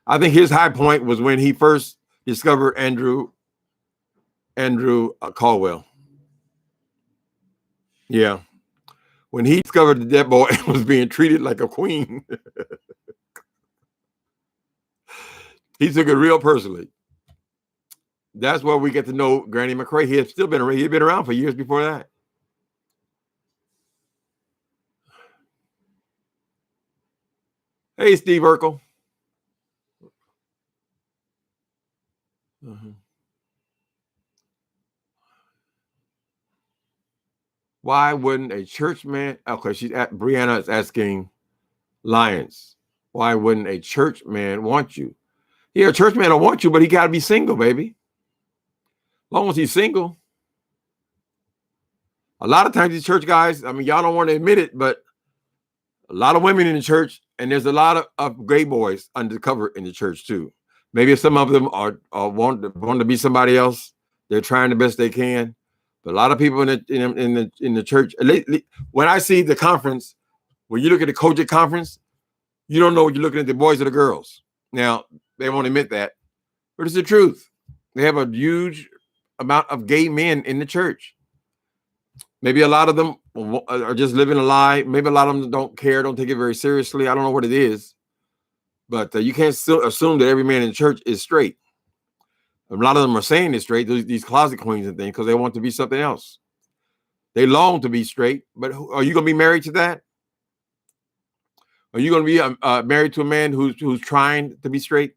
I think his high point was when he first discovered Andrew Caldwell. Yeah. When he discovered that that boy was being treated like a queen, he took it real personally. That's where we get to know Granny McCrae. He had still been around. He had been around for years before that. Hey, Steve Urkel. Why wouldn't a church man? Okay, Brianna is asking Lions. Why wouldn't a church man want you? Yeah, a church man will want you, but he got to be single, baby. As long as he's single. A lot of times these church guys, I mean, y'all don't want to admit it, but a lot of women in the church, and there's a lot of gay boys undercover in the church too. Maybe some of them are want to be somebody else. They're trying the best they can. But a lot of people in the church, when I see the conference, when you look at the Kojic conference, you don't know what you're looking at, the boys or the girls. Now, they won't admit that, but it's the truth. They have a huge amount of gay men in the church. Maybe a lot of them are just living a lie. Maybe a lot of them don't care, don't take it very seriously. I don't know what it is. But you can't still assume that every man in church is straight. A lot of them are saying they're straight, these closet queens and things, because they want to be something else. They long to be straight, but are you going to be married to that? Are you going to be married to a man who's trying to be straight?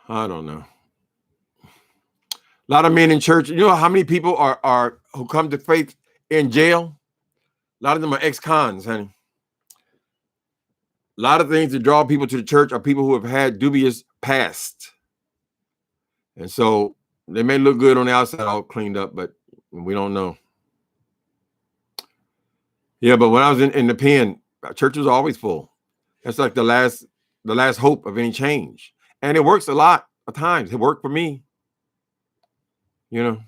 I don't know. A lot of men in church. You know how many people are who come to faith in jail? A lot of them are ex-cons, honey. A lot of things that draw people to the church are people who have had dubious past. And so they may look good on the outside, all cleaned up, but we don't know. Yeah, but when I was in the pen, church was always full. That's like the last hope of any change. And it works a lot of times. It worked for me. You know.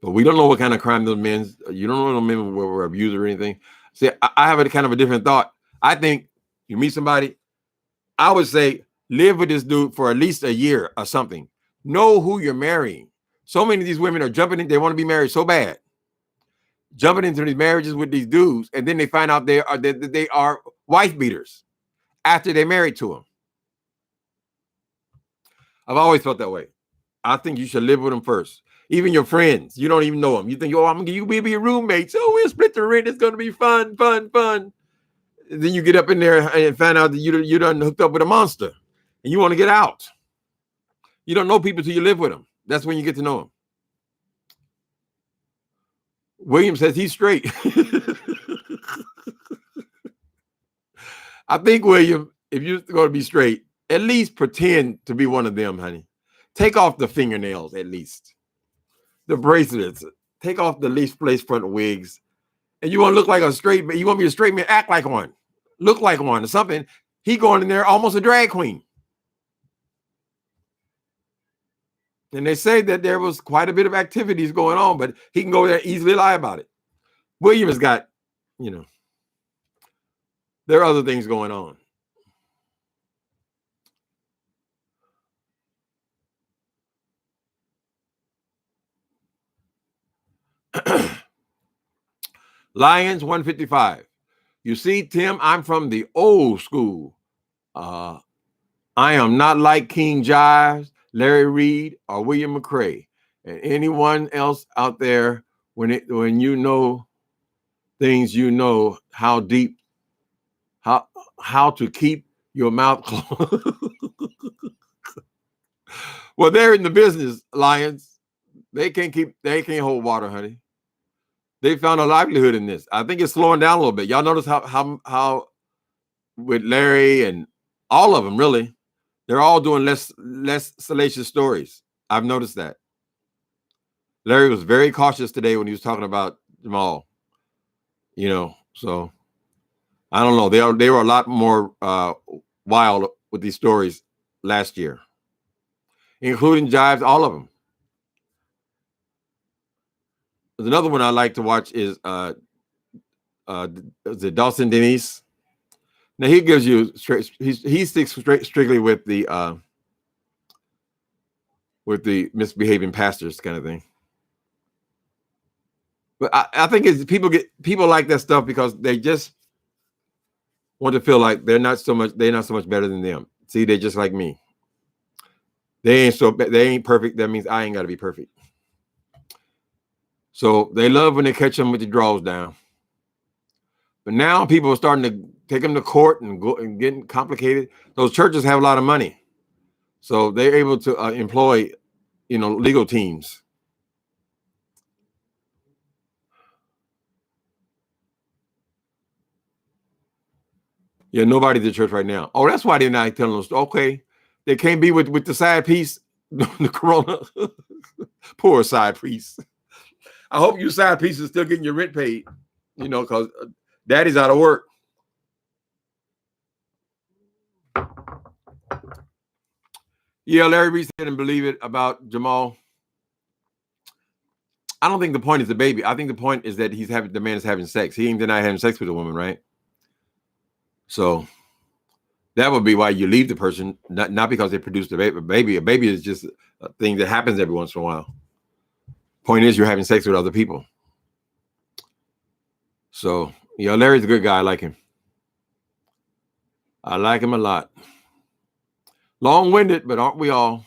But we don't know what kind of crime those men, you don't know those men were abused or anything. See, I have a kind of a different thought. I think you meet somebody, I would say live with this dude for at least a year or something. Know who you're marrying. So many of these women are jumping in, they want to be married so bad. Jumping into these marriages with these dudes, and then they find out they are wife beaters after they're married to them. I've always felt that way. I think you should live with them first. Even your friends, you don't even know them. You think, oh, I'm gonna you be your roommates. Oh, we'll split the rent. It's gonna be fun. Then you get up in there and find out that you done hooked up with a monster, and you want to get out. You don't know people till you live with them. That's when you get to know them. William says he's straight. I think, William, if you're going to be straight, at least pretend to be one of them, honey. Take off the fingernails, at least. The bracelets. Take off the lace front wigs. And you want to look like a straight man. You want to be a straight man, act like one. Look like one or something. He going in there almost a drag queen. And they say that there was quite a bit of activities going on, but he can go there and easily lie about it. William has got, there are other things going on. Lions 155. You see, Tim, I'm from the old school. I am not like King Jives, Larry Reed, or William McCrae, and anyone else out there when you know things you know how deep, how to keep your mouth closed. Well, they're in the business, Lions. They can't hold water, honey. They found a livelihood in this. I think it's slowing down a little bit. Y'all notice how with Larry and all of them, really, they're all doing less salacious stories. I've noticed that. Larry was very cautious today when he was talking about Jamal. So I don't know. They were a lot more wild with these stories last year, including Jives, all of them. There's another one I like to watch is the Dawson Denise. Now he gives you he sticks strictly with the misbehaving pastors kind of thing. But I think it's people like that stuff because they just want to feel like they're not so much better than them. See, they're just like me. They ain't perfect. That means I ain't got to be perfect. So they love when they catch them with the draws down. But now people are starting to take them to court and go and getting complicated. Those churches have a lot of money, so they're able to employ, legal teams. Yeah, nobody's at church right now. Oh, that's why they're not telling us. Okay, they can't be with the side piece, the corona. Poor side piece. I hope you side piece is still getting your rent paid, because daddy's out of work. Yeah, Larry Reese didn't believe it about Jamal. I don't think the point is the baby. I think the point is that the man is having sex. He ain't denying having sex with a woman, right? So that would be why you leave the person, not because they produced a baby. A baby is just a thing that happens every once in a while. Point is, you're having sex with other people. So, Larry's a good guy. I like him. I like him a lot. Long-winded, but aren't we all?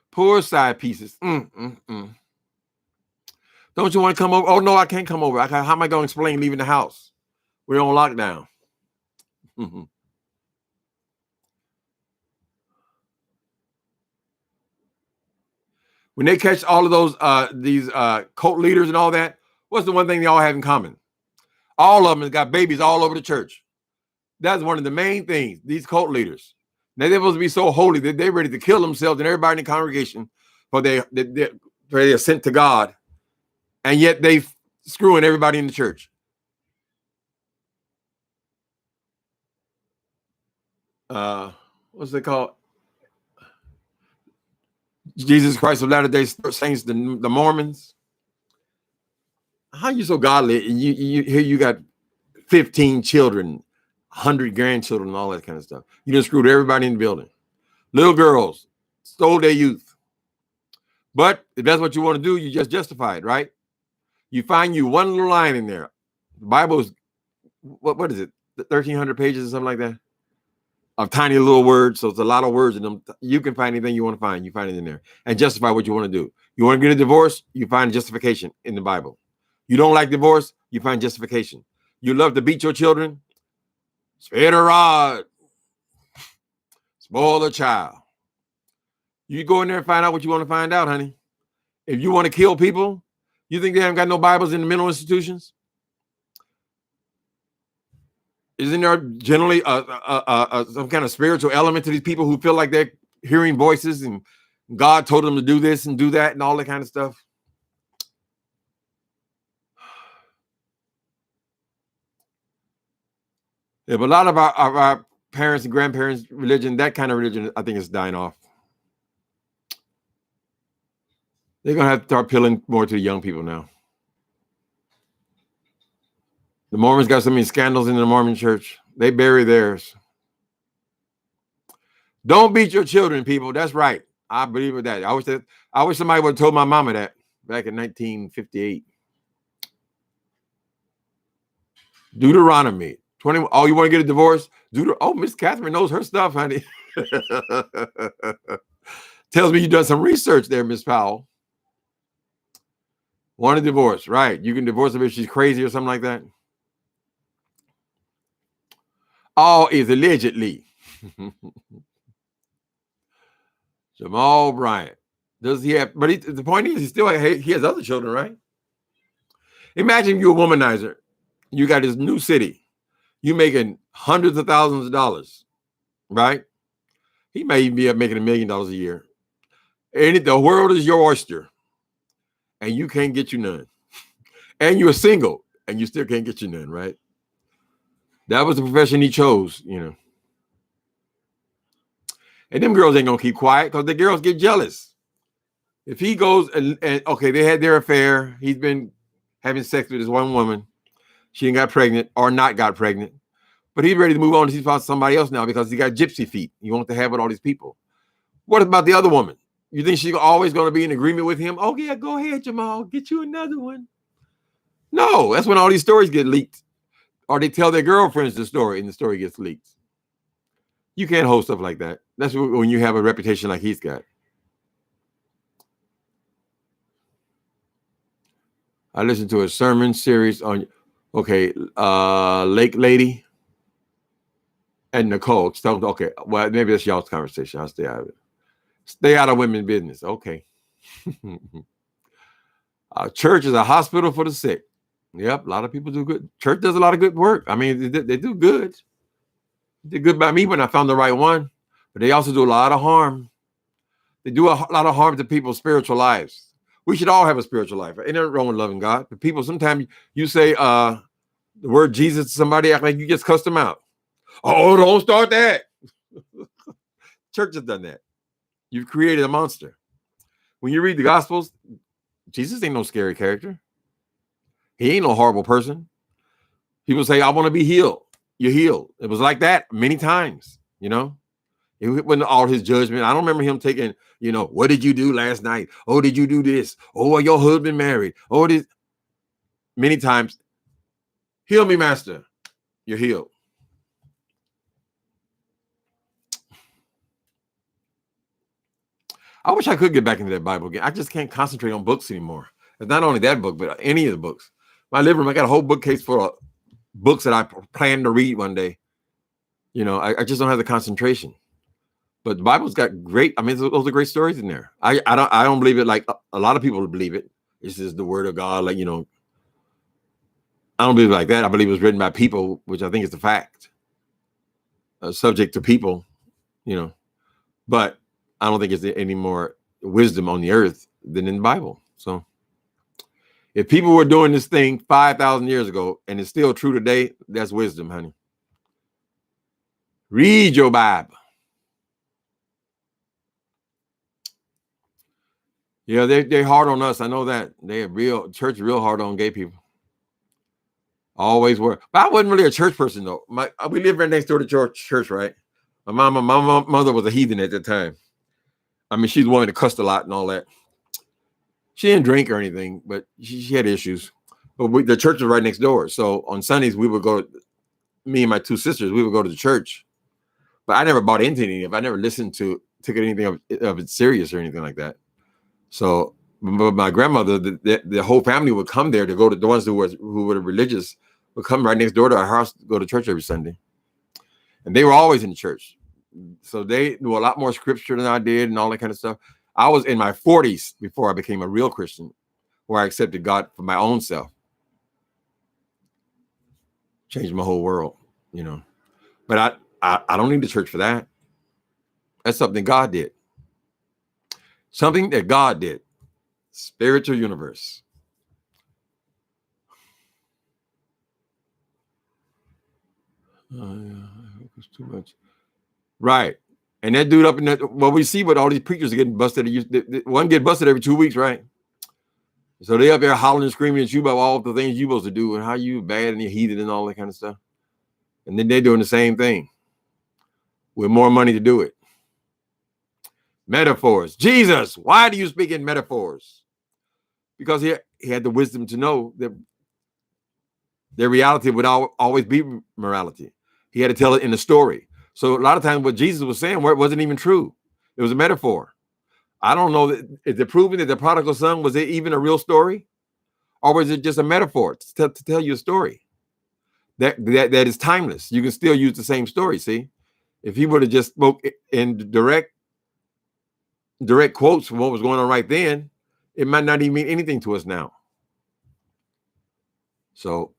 Poor side pieces. Don't you want to come over? Oh, no, I can't come over. How am I going to explain leaving the house? We're on lockdown. When they catch all of those these cult leaders and all that, what's the one thing they all have in common? All of them has got babies all over the church. That's one of the main things. These cult leaders, they're supposed to be so holy that they're ready to kill themselves and everybody in the congregation for they are sent to God, and yet they screwing everybody in the church. What's it called? Jesus Christ of Latter-day Saints, the Mormons. How are you so godly? And you got 15 children, 100 grandchildren, and all that kind of stuff. You just screwed everybody in the building. Little girls stole their youth. But if that's what you want to do, you just justify it, right? You find you one little line in there. The Bible is, what is it? 1,300 pages or something like that? Of tiny little words. So it's a lot of words in them. You can find anything you want to find. You find it in there and justify what you want to do. You want to get a divorce? You find justification in the Bible. You don't like divorce? You find justification. You love to beat your children? Spare the rod. Spoil the child. You go in there and find out what you want to find out, honey. If you want to kill people, you think they haven't got no Bibles in the mental institutions? Isn't there generally some kind of spiritual element to these people who feel like they're hearing voices and God told them to do this and do that and all that kind of stuff? Yeah, but a lot of our parents and grandparents' religion, that kind of religion, I think is dying off. They're going to have to start appealing more to the young people now. The Mormons got so many scandals in the Mormon church. They bury theirs. Don't beat your children, people. That's right. I believe in that. I wish somebody would have told my mama that back in 1958. Deuteronomy 20. Oh, you want to get a divorce? Miss Catherine knows her stuff, honey. Tells me you've done some research there, Miss Powell. Want a divorce, right? You can divorce her if she's crazy or something like that. All is allegedly. Jamal Bryant. Does he have, but the point is, he has other children, right? Imagine you're a womanizer. You got this new city. You making hundreds of thousands of dollars, right? He may even be making $1 million a year. And the world is your oyster. And you can't get you none. And you're single. And you still can't get you none, right? That was the profession he chose, you know. And them girls ain't going to keep quiet because the girls get jealous. If he goes and okay, they had their affair. He's been having sex with this one woman. She ain't got pregnant or not got pregnant. But he's ready to move on. He's found somebody else now because he got gypsy feet. He wants to have with all these people. What about the other woman? You think she's always going to be in agreement with him? Oh, yeah, go ahead, Jamal. Get you another one. No, that's when all these stories get leaked. Or they tell their girlfriends the story and the story gets leaked. You can't hold stuff like that. That's when you have a reputation like he's got. I listened to a sermon series on, Lake Lady and Nicole. Okay, well, maybe that's y'all's conversation. I'll stay out of it. Stay out of women's business. Okay. Church is a hospital for the sick. Yep, a lot of people do good. Church does a lot of good work. I mean, they do good. They did good by me when I found the right one. But they also do a lot of harm. They do a lot of harm to people's spiritual lives. We should all have a spiritual life. Ain't nothing wrong with loving God. But people, sometimes you say the word Jesus to somebody, act like you just cussed them out. Oh, don't start that. Church has done that. You've created a monster. When you read the Gospels, Jesus ain't no scary character. He ain't no horrible person. People say, I want to be healed. You're healed. It was like that many times, you know. It wasn't all his judgment. I don't remember him taking, what did you do last night? Oh, did you do this? Oh, are your husband married? Oh, this. Many times, heal me, master. You're healed. I wish I could get back into that Bible again. I just can't concentrate on books anymore. It's not only that book, but any of the books. My living room, I got a whole bookcase full of books that I plan to read one day. I just don't have the concentration. But the Bible's got great. I mean, those are great stories in there. I don't believe it like a lot of people believe it. This is the word of God. Like, I don't believe it like that. I believe it was written by people, which I think is the fact. Subject to people, But I don't think it's any more wisdom on the earth than in the Bible. So if people were doing this thing 5,000 years ago and it's still true today, that's wisdom, honey. Read your Bible. Yeah, they're hard on us. I know that. Church real hard on gay people. Always were. But I wasn't really a church person, though. We lived right next door to church, right? My mother was a heathen at the time. I mean, she's the one that cussed a lot and all that. She didn't drink or anything, but she had issues. But the church was right next door. So on Sundays, we would go, me and my two sisters, we would go to the church. But I never bought into any of it. I never took anything of it serious or anything like that. So my grandmother, the whole family would come there to go to the ones who were religious, would come right next door to our house to go to church every Sunday. And they were always in church. So they knew a lot more scripture than I did and all that kind of stuff. I was in my 40s before I became a real Christian, where I accepted God for my own self. Changed my whole world, But I don't need the church for that. That's something God did. Something that God did. Spiritual universe. It's too much. Right. And that dude up in that, well, we see what all these preachers are getting busted. One get busted every 2 weeks, right? So they up there hollering and screaming at you about all the things you're supposed to do and how you bad and you're heated and all that kind of stuff. And then they're doing the same thing with more money to do it. Metaphors. Jesus, why do you speak in metaphors? Because he had the wisdom to know that their reality would always be morality. He had to tell it in a story. So a lot of times what Jesus was saying wasn't even true. It was a metaphor. I don't know. Is it proven that the prodigal son, was it even a real story? or was it just a metaphor to tell you a story that is timeless? You can still use the same story. See, if he would have just spoke in direct quotes from what was going on right then, it might not even mean anything to us now. So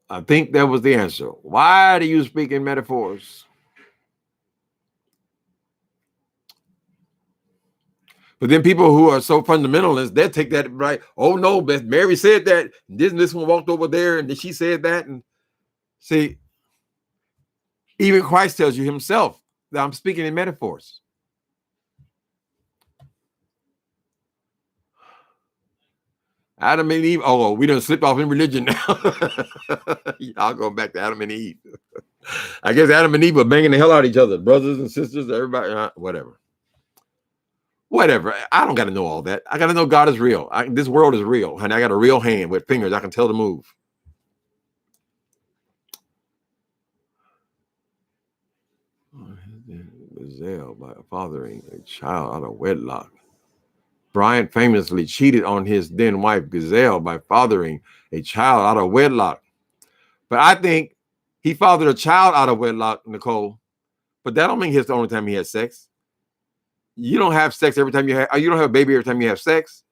I think that was the answer. Why do you speak in metaphors? But then people who are so fundamentalist, they'll take that right. Oh no, but Mary said that. This one walked over there and she said that. And see, even Christ tells you himself that I'm speaking in metaphors. Adam and Eve. Oh, we done slipped off in religion now. Y'all go back to Adam and Eve. I guess Adam and Eve were banging the hell out of each other, brothers and sisters, everybody, whatever. Whatever. I don't got to know all that. I got to know God is real. This world is real, and I got a real hand with fingers I can tell to move. Gazelle by fathering a child out of wedlock. Bryant famously cheated on his then wife Gazelle by fathering a child out of wedlock. But I think he fathered a child out of wedlock, Nicole. But that don't mean it's the only time he had sex. You don't have sex every time you don't have a baby every time you have sex.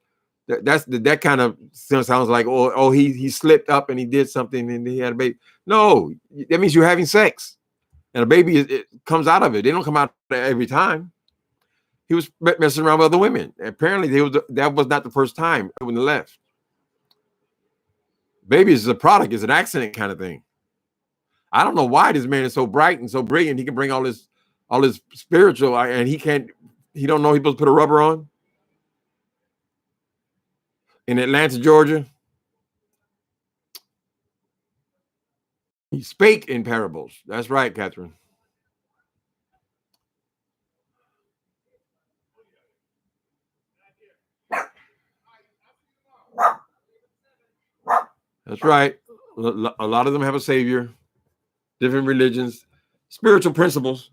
That kind of sounds like he slipped up and he did something and he had a baby. No, that means you're having sex, and a baby it comes out of it. They don't come out every time. He was messing around with other women. Apparently, that was not the first time when they left. Baby is a product, is an accident kind of thing. I don't know why this man is so bright and so brilliant. He can bring all this spiritual, and he can't. He don't know he's supposed to put a rubber on. In Atlanta, Georgia, he spake in parables. That's right, Catherine. That's right. A lot of them have a savior, different religions, spiritual principles.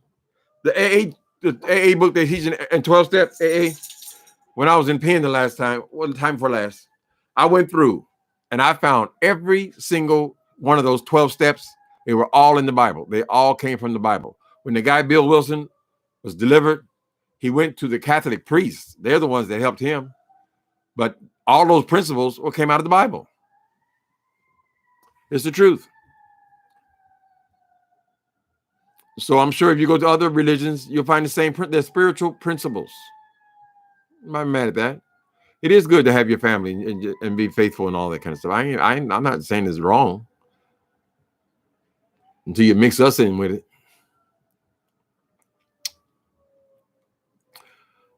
The AA book they teach in 12 steps, AA, when I was in Penn the time before last, I went through and I found every single one of those 12 steps. They were all in the Bible. They all came from the Bible. When the guy, Bill Wilson, was delivered, he went to the Catholic priests. They're the ones that helped him. But all those principles came out of the Bible. It's the truth. So I'm sure if you go to other religions, you'll find the same. They're spiritual principles. I'm not mad at that. It is good to have your family and be faithful and all that kind of stuff. I'm not saying it's wrong until you mix us in with it.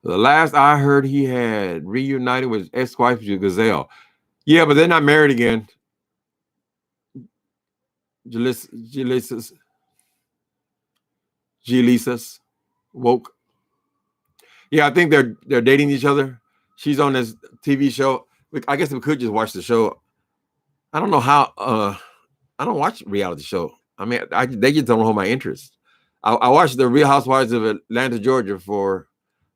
The last I heard, he had reunited with his ex-wife, Gazelle. Yeah, but they're not married again. Jaleesas woke. Yeah, I think they're dating each other. She's on this TV show. I guess we could just watch the show. I don't know how. I don't watch reality show. I mean, they just don't hold my interest. I watched the Real Housewives of Atlanta, Georgia for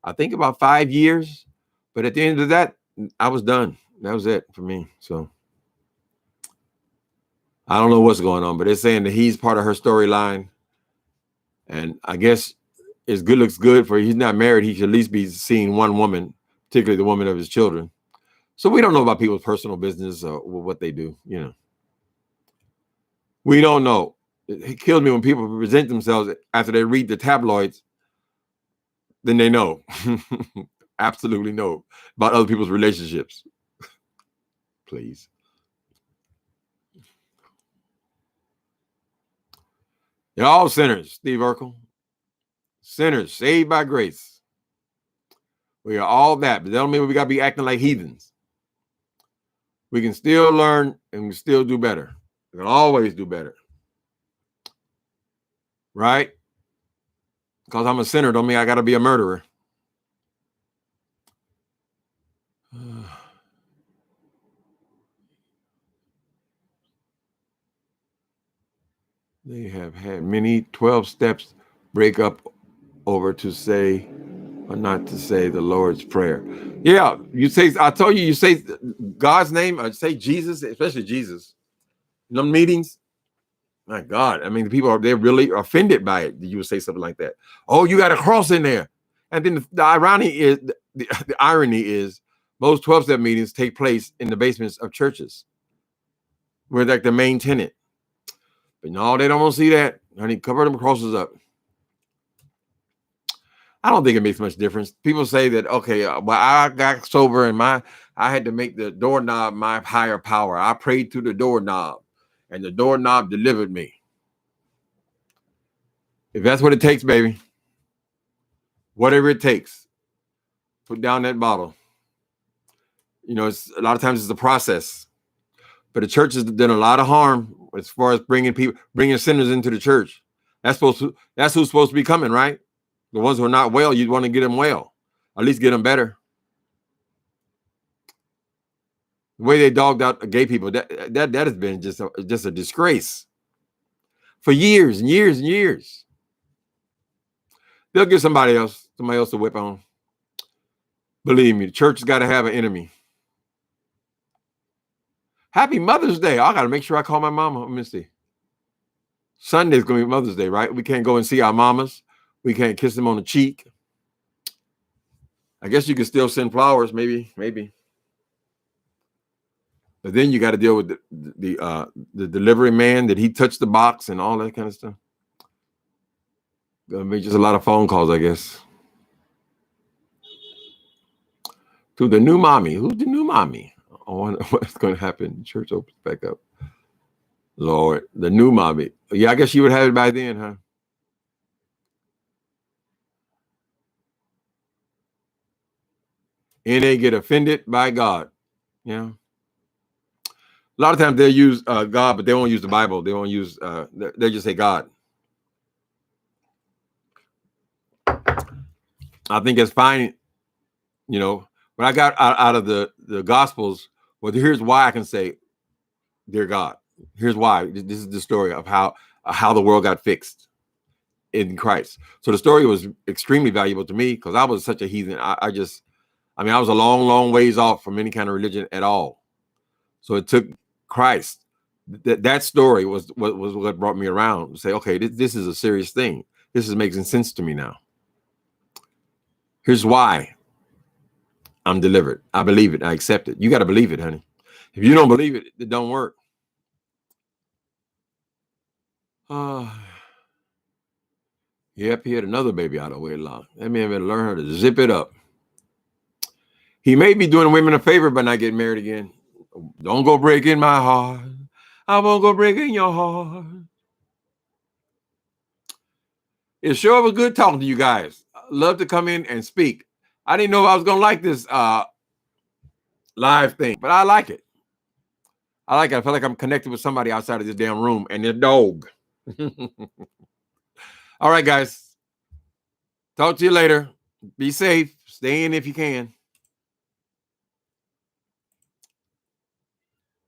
I think about 5 years, but at the end of that, I was done. That was it for me. So I don't know what's going on, but they're saying that he's part of her storyline, and I guess his good looks good for he's not married. He should at least be seeing one woman, particularly the woman of his children. So we don't know about people's personal business or what they do. We don't know. It kills me when people present themselves after they read the tabloids. Then they know, absolutely know about other people's relationships. Please. They're all sinners, Steve Urkel. Sinners saved by grace. We are all that, but that don't mean we got to be acting like heathens. We can still learn and we still do better. We can always do better. Right? Because I'm a sinner don't mean I got to be a murderer. They have had many 12 steps break up over to say or not to say the Lord's Prayer. Yeah, you say, I told you, you say God's name, or say Jesus, especially Jesus. In them meetings, my God, I mean, the people they're really offended by it. You would say something like that. Oh, you got a cross in there. And then the irony is, the irony is, most 12-step meetings take place in the basements of churches. We're like the main tenant. But no, they don't want to see that. Honey, cover them crosses up. I don't think it makes much difference. People say that, okay, well, I got sober and I had to make the doorknob my higher power. I prayed to the doorknob and the doorknob delivered me. If that's what it takes, baby, whatever it takes, put down that bottle. You know, it's a lot of times it's a process, but the church has done a lot of harm as far as bringing sinners into the church. That's who's supposed to be coming, right? The ones who are not well, you'd want to get them well, at least get them better. The way they dogged out gay people, that has been just a disgrace for years and years and years. They'll get somebody else to whip on. Believe me, the church has got to have an enemy. Happy Mother's Day. I got to make sure I call my mama. Let me see. Sunday's going to be Mother's Day, right? We can't go and see our mamas. We can't kiss them on the cheek. I guess you can still send flowers, maybe. But then you got to deal with the delivery man. Did he touch the box and all that kind of stuff? Gonna be just a lot of phone calls, I guess. To the new mommy. Who's the new mommy? I wonder what's going to happen. Church opens back up. Lord, the new mommy. Yeah, I guess you would have it by then, huh? And they get offended by God. Yeah. A lot of times they'll use God, but they won't use the Bible. They won't use, they just say God. I think it's fine. You know, when I got out of the Gospels, well, here's why I can say, dear God. Here's why. This is the story of how the world got fixed in Christ. So the story was extremely valuable to me because I was such a heathen. I was a long, long ways off from any kind of religion at all. So it took Christ. That story was what brought me around to say, okay, this is a serious thing. This is making sense to me now. Here's why I'm delivered. I believe it. I accept it. You got to believe it, honey. If you don't believe it, it don't work. Yep, he had another baby out of wedlock. That man better learn how to zip it up. He may be doing women a favor by not getting married again. Don't go breaking my heart. I won't go breaking your heart. It sure was good talking to you guys. Love to come in and speak. I didn't know I was going to like this live thing, but I like it. I feel like I'm connected with somebody outside of this damn room and their dog. All right, guys. Talk to you later. Be safe. Stay in if you can.